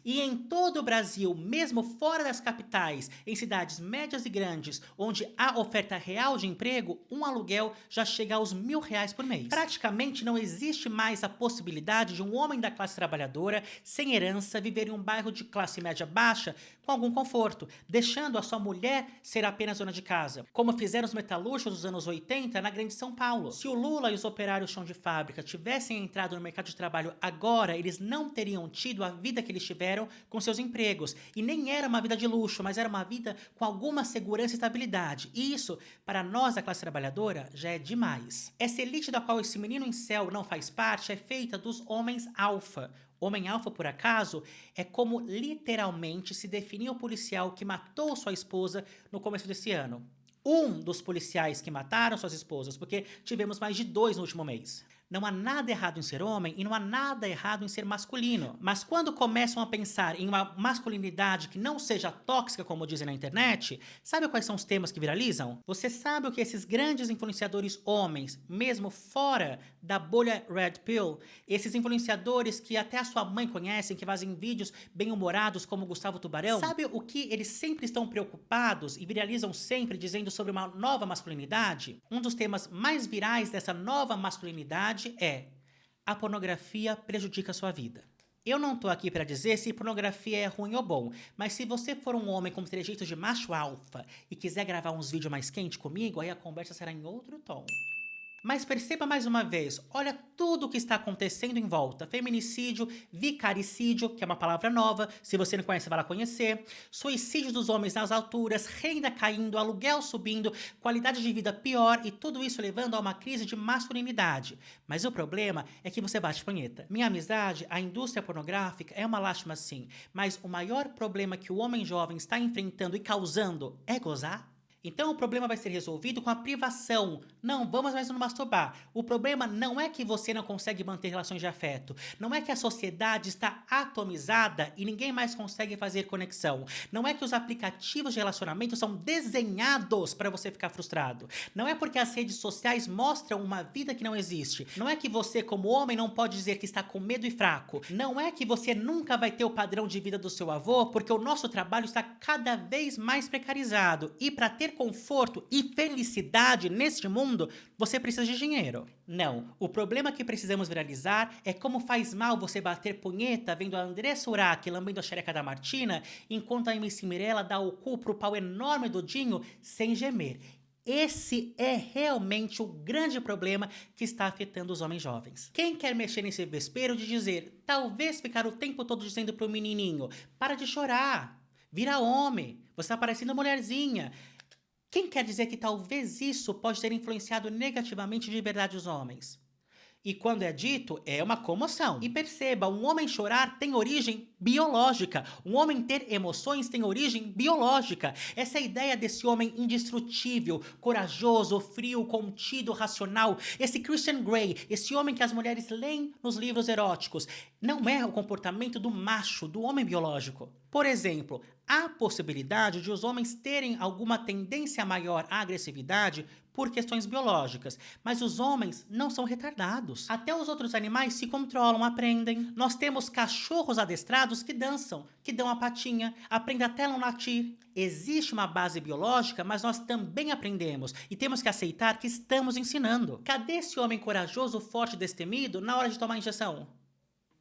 E em todo o Brasil, mesmo fora das capitais, em cidades médias e grandes, onde há oferta real de emprego, um aluguel já chega aos R$1.000 por mês. Praticamente não existe mais a possibilidade de um homem da classe trabalhadora, sem herança, viver em um bairro de classe média baixa com algum conforto, deixando a sua mulher ser apenas dona de casa, como fizeram os metalúrgicos dos anos 80 na Grande São Paulo. Se o Lula e os operários chão de fábrica tivessem entrado no mercado de trabalho agora, eles não teriam tido a vida que eles tiveram com seus empregos. E nem era uma vida de luxo, mas era uma vida com alguma segurança e estabilidade. E isso, para nós da classe trabalhadora, já é demais. Essa elite da qual esse menino incel não faz parte é feita dos homens alfa. Homem alfa, por acaso, é como literalmente se definia o policial que matou sua esposa no começo desse ano. Um dos policiais que mataram suas esposas, porque tivemos mais de 2 no último mês. Não há nada errado em ser homem e não há nada errado em ser masculino. Mas quando começam a pensar em uma masculinidade que não seja tóxica, como dizem na internet, sabe quais são os temas que viralizam? Você sabe o que esses grandes influenciadores homens, mesmo fora da bolha Red Pill, esses influenciadores que até a sua mãe conhecem, que fazem vídeos bem-humorados como Gustavo Tubarão, sabe o que eles sempre estão preocupados e viralizam sempre dizendo sobre uma nova masculinidade? Um dos temas mais virais dessa nova masculinidade é: a pornografia prejudica a sua vida. Eu não tô aqui para dizer se pornografia é ruim ou bom, mas se você for um homem com trejeitos de macho alfa e quiser gravar uns vídeos mais quentes comigo, aí a conversa será em outro tom. Mas perceba mais uma vez, olha tudo o que está acontecendo em volta. Feminicídio, vicaricídio, que é uma palavra nova, se você não conhece, vai lá conhecer. Suicídio dos homens nas alturas, renda caindo, aluguel subindo, qualidade de vida pior e tudo isso levando a uma crise de masculinidade. Mas o problema é que você bate punheta. Minha amizade, a indústria pornográfica é uma lástima sim, mas o maior problema que o homem jovem está enfrentando e causando é gozar. Então o problema vai ser resolvido com a privação. Não, vamos mais nos masturbar. O problema não é que você não consegue manter relações de afeto. Não é que a sociedade está atomizada e ninguém mais consegue fazer conexão. Não é que os aplicativos de relacionamento são desenhados para você ficar frustrado. Não é porque as redes sociais mostram uma vida que não existe. Não é que você, como homem, não pode dizer que está com medo e fraco. Não é que você nunca vai ter o padrão de vida do seu avô, porque o nosso trabalho está cada vez mais precarizado. E para ter conforto e felicidade neste mundo, você precisa de dinheiro. Não, o problema que precisamos viralizar é como faz mal você bater punheta vendo a Andressa Urach lambendo a xereca da Martina, enquanto a MC Mirella dá o cu pro pau enorme do Dinho sem gemer. Esse é realmente o grande problema que está afetando os homens jovens. Quem quer mexer nesse vespeiro de dizer, talvez ficar o tempo todo dizendo pro menininho, para de chorar, vira homem, você tá parecendo mulherzinha. Quem quer dizer que talvez isso pode ter influenciado negativamente de verdade os homens? E quando é dito, é uma comoção. E perceba, um homem chorar tem origem biológica. Um homem ter emoções tem origem biológica. Essa é a ideia desse homem indestrutível, corajoso, frio, contido, racional. Esse Christian Grey, esse homem que as mulheres leem nos livros eróticos. Não é o comportamento do macho, do homem biológico. Por exemplo, há possibilidade de os homens terem alguma tendência maior à agressividade por questões biológicas, mas os homens não são retardados. Até os outros animais se controlam, aprendem. Nós temos cachorros adestrados que dançam, que dão a patinha, aprendem até não latir. Existe uma base biológica, mas nós também aprendemos e temos que aceitar que estamos ensinando. Cadê esse homem corajoso, forte e destemido na hora de tomar injeção?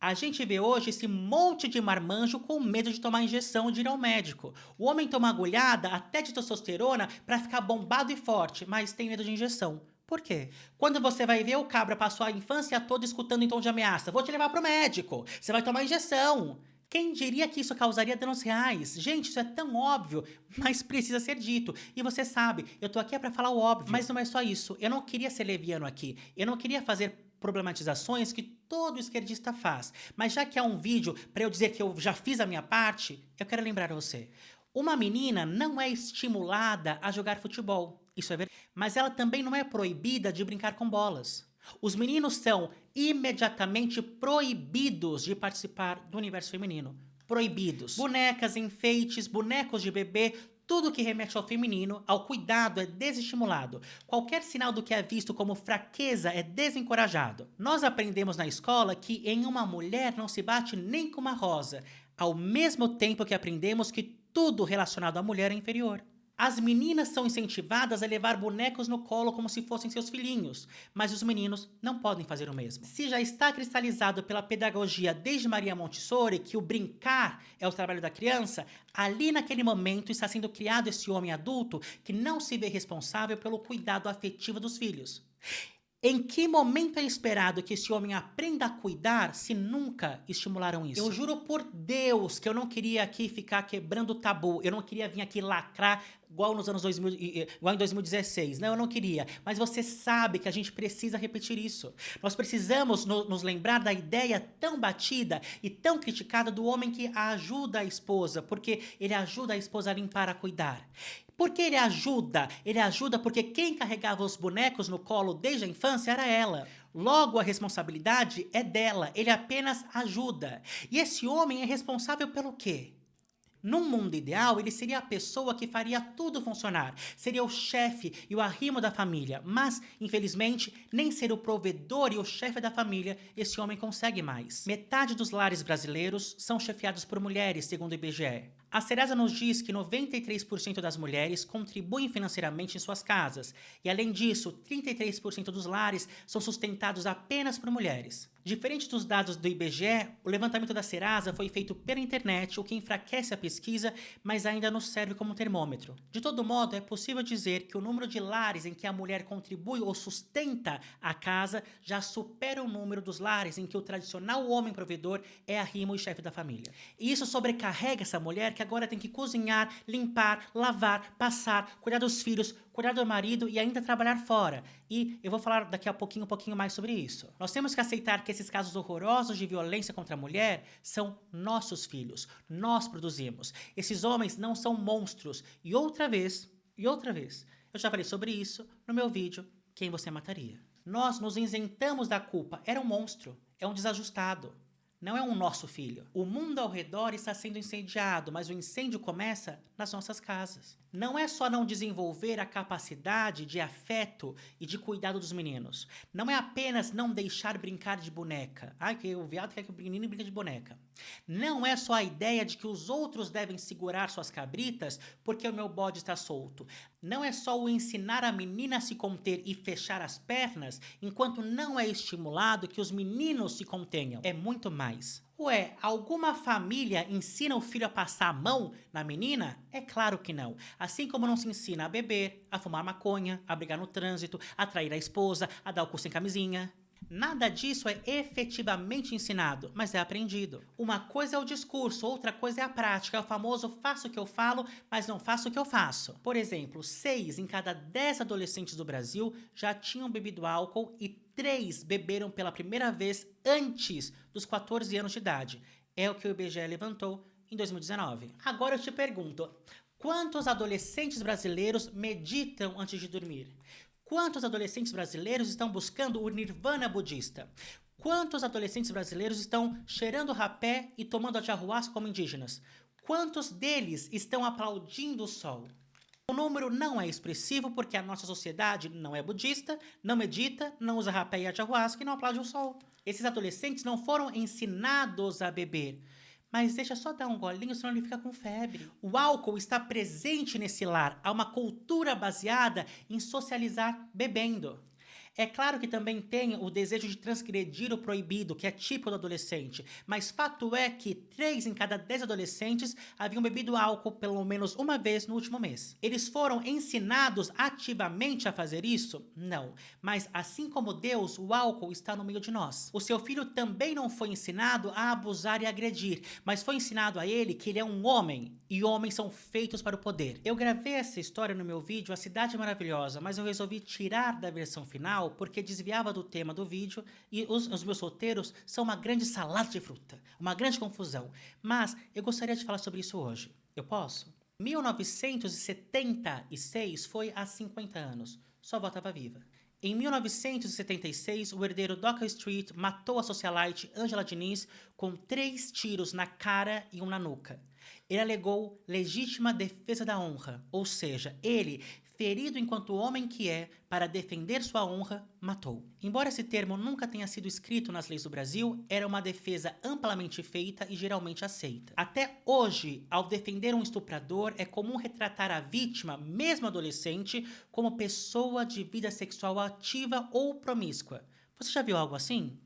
A gente vê hoje esse monte de marmanjo com medo de tomar injeção e de ir ao médico. O homem toma agulhada até de testosterona para ficar bombado e forte, mas tem medo de injeção. Por quê? Quando você vai ver, o cabra passou a infância toda escutando em tom de ameaça: vou te levar pro médico, você vai tomar injeção. Quem diria que isso causaria danos reais? Gente, isso é tão óbvio, mas precisa ser dito. E você sabe, eu tô aqui para falar o óbvio, mas não é só isso. Eu não queria ser leviano aqui. Eu não queria fazer problematizações que todo esquerdista faz. Mas já que há um vídeo para eu dizer que eu já fiz a minha parte, eu quero lembrar a você. Uma menina não é estimulada a jogar futebol. Isso é verdade. Mas ela também não é proibida de brincar com bolas. Os meninos são imediatamente proibidos de participar do universo feminino. Proibidos. Bonecas, enfeites, bonecos de bebê, tudo que remete ao feminino, ao cuidado, é desestimulado. Qualquer sinal do que é visto como fraqueza é desencorajado. Nós aprendemos na escola que em uma mulher não se bate nem com uma rosa, ao mesmo tempo que aprendemos que tudo relacionado à mulher é inferior. As meninas são incentivadas a levar bonecos no colo como se fossem seus filhinhos, mas os meninos não podem fazer o mesmo. Se já está cristalizado pela pedagogia desde Maria Montessori que o brincar é o trabalho da criança, ali naquele momento está sendo criado esse homem adulto que não se vê responsável pelo cuidado afetivo dos filhos. Em que momento é esperado que esse homem aprenda a cuidar se nunca estimularam isso? Eu juro por Deus que eu não queria aqui ficar quebrando o tabu, eu não queria vir aqui lacrar igual nos anos 2000, igual em 2016. Não, eu não queria. Mas você sabe que a gente precisa repetir isso. Nós precisamos nos lembrar da ideia tão batida e tão criticada do homem que ajuda a esposa, porque ele ajuda a esposa a limpar, a cuidar. Por que ele ajuda? Ele ajuda porque quem carregava os bonecos no colo desde a infância era ela. Logo, a responsabilidade é dela, ele apenas ajuda. E esse homem é responsável pelo quê? Num mundo ideal, ele seria a pessoa que faria tudo funcionar, seria o chefe e o arrimo da família, mas, infelizmente, nem ser o provedor e o chefe da família, esse homem consegue mais. Metade dos lares brasileiros são chefiados por mulheres, segundo o IBGE. A Serasa nos diz que 93% das mulheres contribuem financeiramente em suas casas, e além disso, 33% dos lares são sustentados apenas por mulheres. Diferente dos dados do IBGE, o levantamento da Serasa foi feito pela internet, o que enfraquece a pesquisa, mas ainda nos serve como termômetro. De todo modo, é possível dizer que o número de lares em que a mulher contribui ou sustenta a casa já supera o número dos lares em que o tradicional homem provedor é arrimo e chefe da família. E isso sobrecarrega essa mulher que agora tem que cozinhar, limpar, lavar, passar, cuidar dos filhos, cuidar do marido e ainda trabalhar fora. E eu vou falar daqui a pouquinho, um pouquinho mais sobre isso. Nós temos que aceitar que esses casos horrorosos de violência contra a mulher são nossos filhos. Nós produzimos. Esses homens não são monstros. E outra vez, eu já falei sobre isso no meu vídeo Quem Você Mataria. Nós nos isentamos da culpa. Era um monstro. É um desajustado. Não é um nosso filho. O mundo ao redor está sendo incendiado, mas o incêndio começa nas nossas casas. Não é só não desenvolver a capacidade de afeto e de cuidado dos meninos. Não é apenas não deixar brincar de boneca. Ai, que o viado quer que o menino brinque de boneca. Não é só a ideia de que os outros devem segurar suas cabritas porque o meu bode está solto. Não é só o ensinar a menina a se conter e fechar as pernas enquanto não é estimulado que os meninos se contenham. É muito mais. Ué, alguma família ensina o filho a passar a mão na menina? É claro que não. Assim como não se ensina a beber, a fumar maconha, a brigar no trânsito, a trair a esposa, a dar o cu sem camisinha. Nada disso é efetivamente ensinado, mas é aprendido. Uma coisa é o discurso, outra coisa é a prática. É o famoso faço o que eu falo, mas não faço o que eu faço. Por exemplo, 6 em cada 10 adolescentes do Brasil já tinham bebido álcool e 3 beberam pela primeira vez antes dos 14 anos de idade. É o que o IBGE levantou em 2019. Agora eu te pergunto, quantos adolescentes brasileiros meditam antes de dormir? Quantos adolescentes brasileiros estão buscando o nirvana budista? Quantos adolescentes brasileiros estão cheirando rapé e tomando ayahuasca como indígenas? Quantos deles estão aplaudindo o sol? O número não é expressivo porque a nossa sociedade não é budista, não medita, não usa rapé e ayahuasca e não aplaude o sol. Esses adolescentes não foram ensinados a beber. Mas deixa só dar um golinho, senão ele fica com febre. O álcool está presente nesse lar. Há uma cultura baseada em socializar bebendo. É claro que também tem o desejo de transgredir o proibido, que é típico do adolescente, mas fato é que 3 em cada 10 adolescentes haviam bebido álcool pelo menos uma vez no último mês. Eles foram ensinados ativamente a fazer isso? Não. Mas assim como Deus, o álcool está no meio de nós. O seu filho também não foi ensinado a abusar e agredir, mas foi ensinado a ele que ele é um homem, e homens são feitos para o poder. Eu gravei essa história no meu vídeo A Cidade Maravilhosa, mas eu resolvi tirar da versão final porque desviava do tema do vídeo e os meus roteiros são uma grande salada de fruta, uma grande confusão. Mas eu gostaria de falar sobre isso hoje. Eu posso? 1976 foi há 50 anos. Sua avó estava viva. Em 1976, o herdeiro Doca Street matou a socialite Ângela Diniz com 3 tiros na cara e um na nuca. Ele alegou legítima defesa da honra, ou seja, ele, ferido enquanto homem que é, para defender sua honra, matou. Embora esse termo nunca tenha sido escrito nas leis do Brasil, era uma defesa amplamente feita e geralmente aceita. Até hoje, ao defender um estuprador, é comum retratar a vítima, mesmo adolescente, como pessoa de vida sexual ativa ou promíscua. Você já viu algo assim?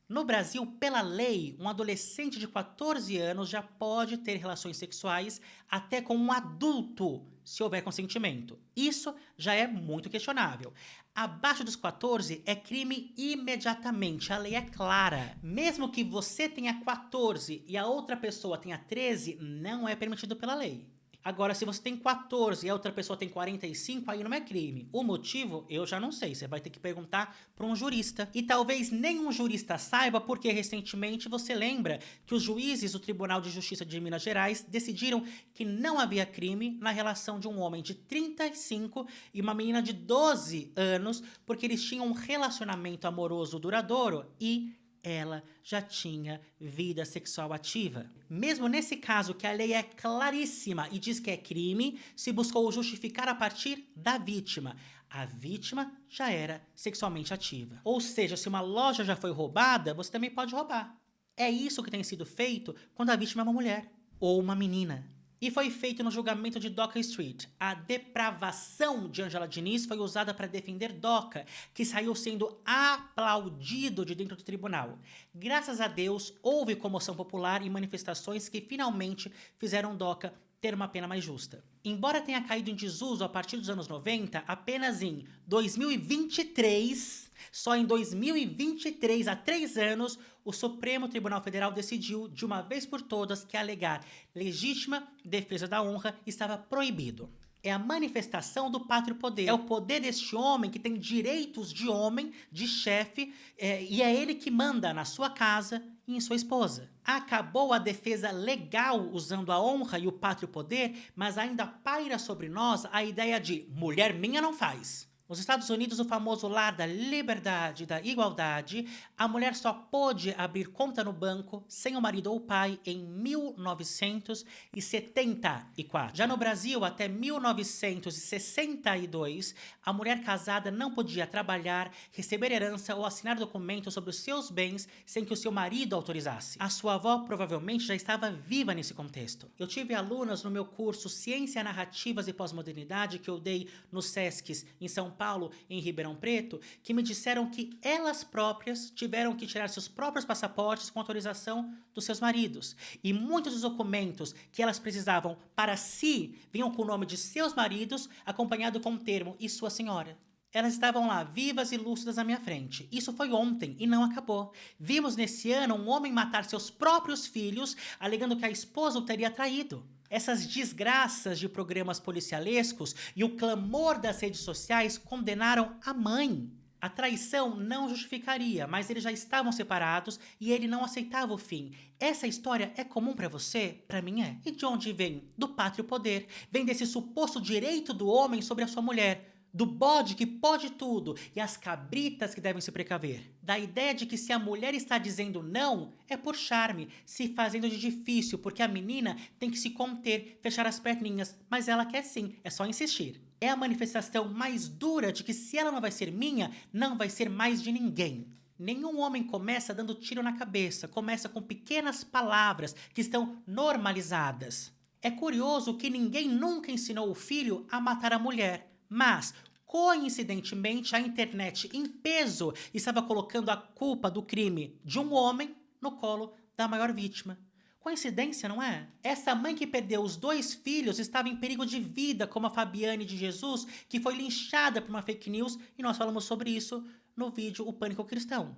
No Brasil, pela lei, um adolescente de 14 anos já pode ter relações sexuais até com um adulto, se houver consentimento. Isso já é muito questionável. Abaixo dos 14 é crime imediatamente, a lei é clara. Mesmo que você tenha 14 e a outra pessoa tenha 13, não é permitido pela lei. Agora, se você tem 14 e a outra pessoa tem 45, aí não é crime. O motivo, eu já não sei. Você vai ter que perguntar para um jurista. E talvez nenhum jurista saiba porque recentemente você lembra que os juízes do Tribunal de Justiça de Minas Gerais decidiram que não havia crime na relação de um homem de 35 e uma menina de 12 anos porque eles tinham um relacionamento amoroso duradouro e ela já tinha vida sexual ativa. Mesmo nesse caso, que a lei é claríssima e diz que é crime, se buscou justificar a partir da vítima. A vítima já era sexualmente ativa. Ou seja, se uma loja já foi roubada, você também pode roubar. É isso que tem sido feito quando a vítima é uma mulher ou uma menina. E foi feito no julgamento de Doca Street. A depravação de Ângela Diniz foi usada para defender Doca, que saiu sendo aplaudido de dentro do tribunal. Graças a Deus, houve comoção popular e manifestações que finalmente fizeram Doca ter uma pena mais justa. Embora tenha caído em desuso a partir dos anos 90, apenas em 2023, só em 2023, há 3 anos, o Supremo Tribunal Federal decidiu, de uma vez por todas, que alegar legítima defesa da honra estava proibido. É a manifestação do pátrio poder. É o poder deste homem que tem direitos de homem, de chefe, e é ele que manda na sua casa e em sua esposa. Acabou a defesa legal usando a honra e o pátrio poder, mas ainda paira sobre nós a ideia de mulher minha não faz. Nos Estados Unidos, o famoso lar da liberdade e da igualdade, a mulher só pôde abrir conta no banco sem o marido ou pai em 1974. Já no Brasil, até 1962, a mulher casada não podia trabalhar, receber herança ou assinar documentos sobre os seus bens sem que o seu marido autorizasse. A sua avó provavelmente já estava viva nesse contexto. Eu tive alunas no meu curso Ciência, Narrativas e Pós-Modernidade que eu dei no SESCs em São Paulo, em Ribeirão Preto, que me disseram que elas próprias tiveram que tirar seus próprios passaportes com autorização dos seus maridos. E muitos dos documentos que elas precisavam para si vinham com o nome de seus maridos, acompanhado com o termo "e sua senhora". Elas estavam lá, vivas e lúcidas na minha frente. Isso foi ontem e não acabou. Vimos nesse ano um homem matar seus próprios filhos, alegando que a esposa o teria traído. Essas desgraças de programas policialescos e o clamor das redes sociais condenaram a mãe. A traição não justificaria, mas eles já estavam separados e ele não aceitava o fim. Essa história é comum pra você? Pra mim é. E de onde vem? Do pátrio poder. Vem desse suposto direito do homem sobre a sua mulher. Do bode que pode tudo e as cabritas que devem se precaver. Da ideia de que se a mulher está dizendo não, é por charme, se fazendo de difícil, porque a menina tem que se conter, fechar as perninhas, mas ela quer sim, é só insistir. É a manifestação mais dura de que se ela não vai ser minha, não vai ser mais de ninguém. Nenhum homem começa dando tiro na cabeça, começa com pequenas palavras que estão normalizadas. É curioso que ninguém nunca ensinou o filho a matar a mulher, mas coincidentemente, a internet em peso estava colocando a culpa do crime de um homem no colo da maior vítima. Coincidência, não é? Essa mãe que perdeu os 2 filhos estava em perigo de vida, como a Fabiane de Jesus, que foi linchada por uma fake news, e nós falamos sobre isso no vídeo O Pânico Cristão.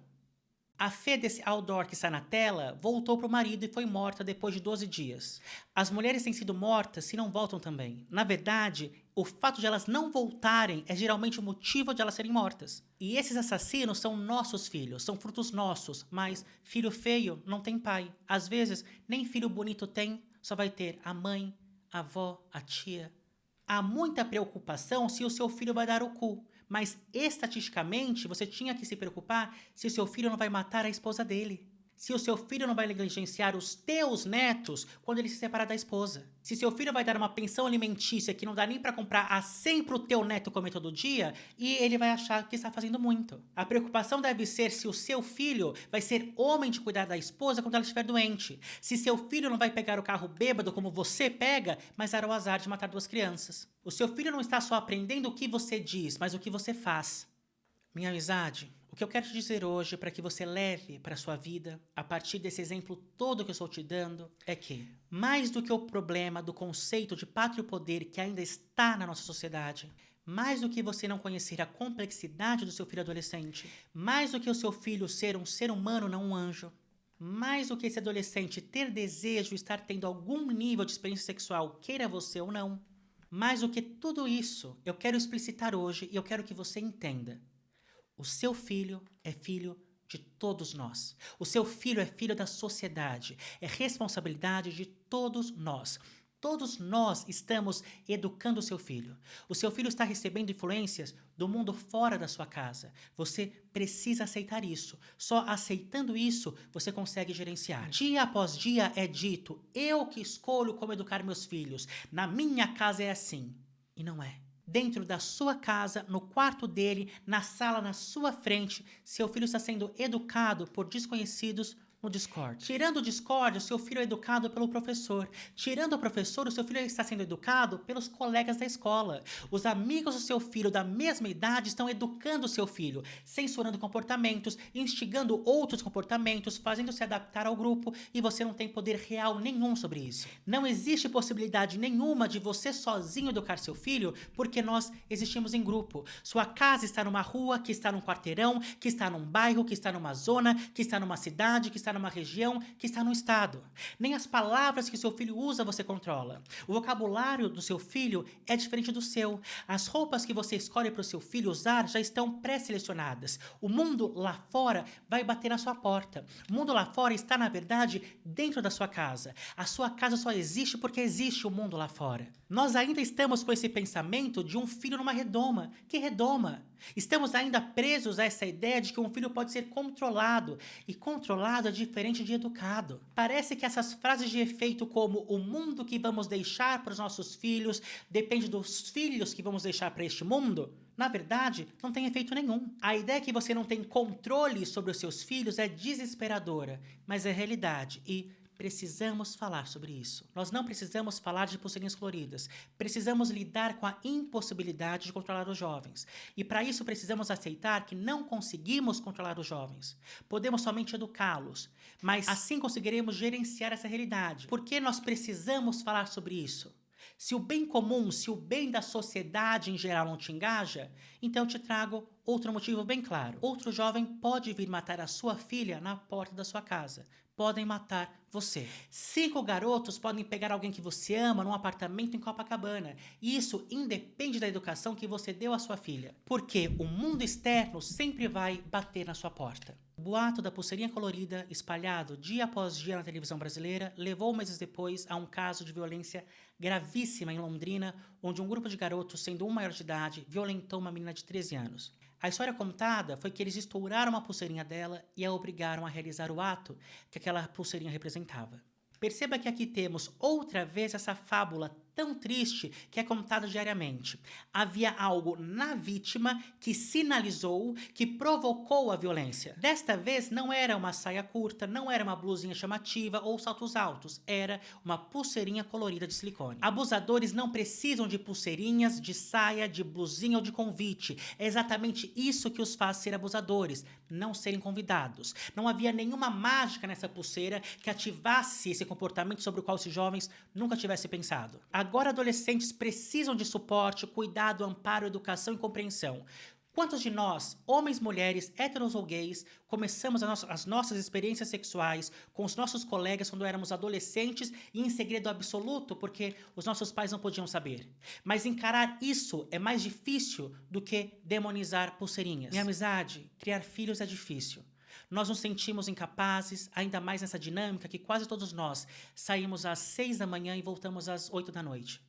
A Fê desse outdoor que está na tela voltou para o marido e foi morta depois de 12 dias. As mulheres têm sido mortas se não voltam também. Na verdade, o fato de elas não voltarem é geralmente o motivo de elas serem mortas. E esses assassinos são nossos filhos, são frutos nossos, mas filho feio não tem pai. Às vezes, nem filho bonito tem, só vai ter a mãe, a avó, a tia. Há muita preocupação se o seu filho vai dar o cu. Mas, estatisticamente, você tinha que se preocupar se o seu filho não vai matar a esposa dele. Se o seu filho não vai negligenciar os teus netos quando ele se separar da esposa. Se seu filho vai dar uma pensão alimentícia que não dá nem para comprar a 100 pro teu neto comer todo dia, e ele vai achar que está fazendo muito. A preocupação deve ser se o seu filho vai ser homem de cuidar da esposa quando ela estiver doente. Se seu filho não vai pegar o carro bêbado como você pega, mas dar o azar de matar 2 crianças. O seu filho não está só aprendendo o que você diz, mas o que você faz. Minha amizade, o que eu quero te dizer hoje para que você leve para sua vida, a partir desse exemplo todo que eu estou te dando, é que, mais do que o problema do conceito de pátrio poder que ainda está na nossa sociedade, mais do que você não conhecer a complexidade do seu filho adolescente, mais do que o seu filho ser um ser humano, não um anjo, mais do que esse adolescente ter desejo, estar tendo algum nível de experiência sexual, queira você ou não, mais do que tudo isso, eu quero explicitar hoje e eu quero que você entenda. O seu filho é filho de todos nós. O seu filho é filho da sociedade. É responsabilidade de todos nós. Todos nós estamos educando o seu filho. O seu filho está recebendo influências do mundo fora da sua casa. Você precisa aceitar isso. Só aceitando isso, você consegue gerenciar. Dia após dia é dito, eu que escolho como educar meus filhos. Na minha casa é assim. E não é. Dentro da sua casa, no quarto dele, na sala na sua frente, seu filho está sendo educado por desconhecidos no Discord. Tirando o Discord, o seu filho é educado pelo professor. Tirando o professor, o seu filho está sendo educado pelos colegas da escola. Os amigos do seu filho da mesma idade estão educando o seu filho, censurando comportamentos, instigando outros comportamentos, fazendo se adaptar ao grupo, e você não tem poder real nenhum sobre isso. Não existe possibilidade nenhuma de você sozinho educar seu filho, porque nós existimos em grupo. Sua casa está numa rua, que está num quarteirão, que está num bairro, que está numa zona, que está numa cidade, que está numa região, que está num estado. Nem as palavras que seu filho usa você controla. O vocabulário do seu filho é diferente do seu. As roupas que você escolhe para o seu filho usar já estão pré-selecionadas. O mundo lá fora vai bater na sua porta. O mundo lá fora está, na verdade, dentro da sua casa. A sua casa só existe porque existe o mundo lá fora. Nós ainda estamos com esse pensamento de um filho numa redoma. Que redoma? Estamos ainda presos a essa ideia de que um filho pode ser controlado. E controlado é diferente de educado. Parece que essas frases de efeito como o mundo que vamos deixar para os nossos filhos depende dos filhos que vamos deixar para este mundo, na verdade, não tem efeito nenhum. A ideia que você não tem controle sobre os seus filhos é desesperadora, mas é realidade e precisamos falar sobre isso. Nós não precisamos falar de pulseirinhas coloridas. Precisamos lidar com a impossibilidade de controlar os jovens. E para isso precisamos aceitar que não conseguimos controlar os jovens. Podemos somente educá-los. Mas assim conseguiremos gerenciar essa realidade. Por que nós precisamos falar sobre isso? Se o bem comum, se o bem da sociedade em geral não te engaja, então eu te trago outro motivo bem claro. Outro jovem pode vir matar a sua filha na porta da sua casa. Podem matar você. 5 garotos podem pegar alguém que você ama num apartamento em Copacabana. E isso independe da educação que você deu à sua filha. Porque o mundo externo sempre vai bater na sua porta. O boato da pulseirinha colorida, espalhado dia após dia na televisão brasileira, levou meses depois a um caso de violência gravíssima em Londrina, onde um grupo de garotos, sendo um maior de idade, violentou uma menina de 13 anos. A história contada foi que eles estouraram a pulseirinha dela e a obrigaram a realizar o ato que aquela pulseirinha representava. Perceba que aqui temos outra vez essa fábula tão triste que é contada diariamente. Havia algo na vítima que sinalizou, que provocou a violência. Desta vez não era uma saia curta, não era uma blusinha chamativa ou saltos altos, era uma pulseirinha colorida de silicone. Abusadores não precisam de pulseirinhas, de saia, de blusinha ou de convite. É exatamente isso que os faz ser abusadores, não serem convidados. Não havia nenhuma mágica nessa pulseira que ativasse esse comportamento sobre o qual esses jovens nunca tivessem pensado. Agora adolescentes precisam de suporte, cuidado, amparo, educação e compreensão. Quantos de nós, homens, mulheres, héteros ou gays, começamos as nossas experiências sexuais com os nossos colegas quando éramos adolescentes e em segredo absoluto porque os nossos pais não podiam saber? Mas encarar isso é mais difícil do que demonizar pulseirinhas. Minha amizade, criar filhos é difícil. Nós nos sentimos incapazes, ainda mais nessa dinâmica que quase todos nós saímos às 6 da manhã e voltamos às 8 da noite.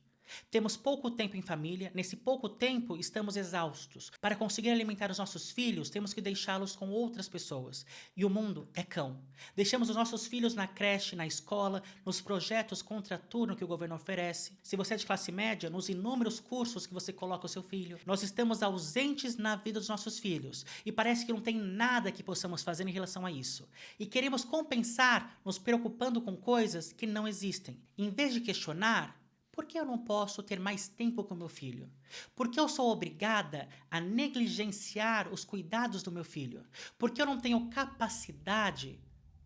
Temos pouco tempo em família, nesse pouco tempo estamos exaustos. Para conseguir alimentar os nossos filhos, temos que deixá-los com outras pessoas. E o mundo é cão. Deixamos os nossos filhos na creche, na escola, nos projetos contraturno que o governo oferece. Se você é de classe média, nos inúmeros cursos que você coloca o seu filho. Nós estamos ausentes na vida dos nossos filhos. E parece que não tem nada que possamos fazer em relação a isso. E queremos compensar nos preocupando com coisas que não existem. Em vez de questionar, por que eu não posso ter mais tempo com meu filho? Por que eu sou obrigada a negligenciar os cuidados do meu filho? Por que eu não tenho capacidade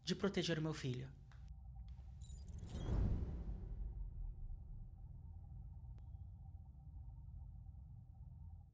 de proteger o meu filho?